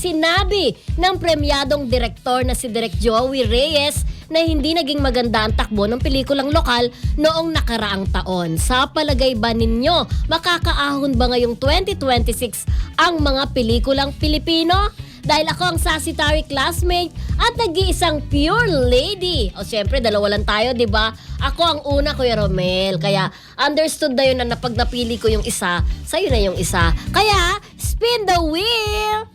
sinabi ng premyadong direktor na si Direk Joey Reyes na hindi naging maganda ang takbo ng pelikulang lokal noong nakaraang taon. Sa palagay ba ninyo, makakaahon ba ngayong 2026 ang mga pelikulang Pilipino? Dahil ako ang Sassy-Tari classmate at nag-iisang pure lady. O syempre, dalawa lang tayo, di ba? Ako ang una, Kuya Romel. Kaya understood na yun na pag napili ko yung isa, sa'yo na yung isa. Kaya, spin the wheel!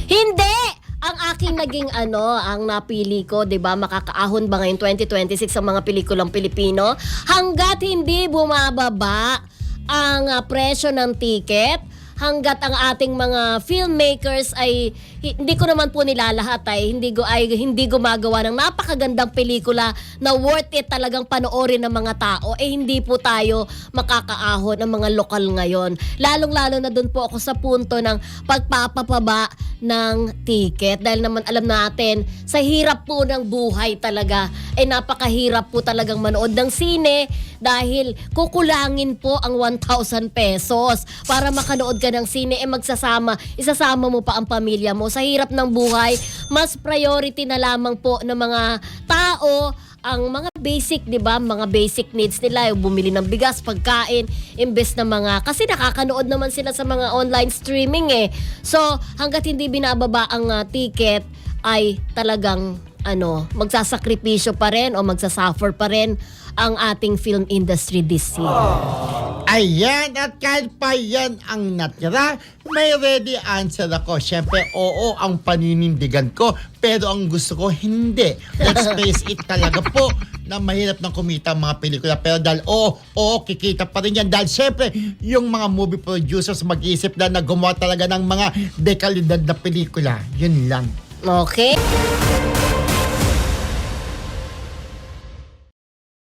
Hindi! Ang aking naging ang napili ko, 'di ba? Makakaahon ba ngayong 2026 ang mga pelikulang Pilipino hangga't hindi bumababa ang presyo ng ticket, hangga't ang ating mga filmmakers ay hindi ko naman po nilalahat hindi gumagawa ng napakagandang pelikula na worth it talagang panoorin ng mga tao, hindi po tayo makakaahon ng mga lokal ngayon. Lalong-lalo na dun po ako sa punto ng pagpapababa ng ticket dahil naman alam natin sa hirap po ng buhay talaga napakahirap po talagang manood ng sine dahil kukulangin po ang 1,000 pesos para makanood ka ng sine isasama mo pa ang pamilya mo. Sa hirap ng buhay, mas priority na lamang po ng mga tao ang mga basic, 'di ba? Mga basic needs nila, yung bumili ng bigas, pagkain, imbes na kasi nakakanood naman sila sa mga online streaming So, hangga't hindi binababa ang ticket ay talagang magsasakripisyo pa rin o magsasuffer pa rin ang ating film industry this year. Ayan, at kahit pa yan ang natira, may ready answer ako. Siyempre, oo ang paninindigan ko, pero ang gusto ko, hindi. Let's face it talaga po na mahirap nang kumita ang mga pelikula. Pero dahil, kikita pa rin yan. Dahil siyempre, yung mga movie producers mag-iisip na gumawa talaga ng mga dekalidad na pelikula. Yun lang. Okay?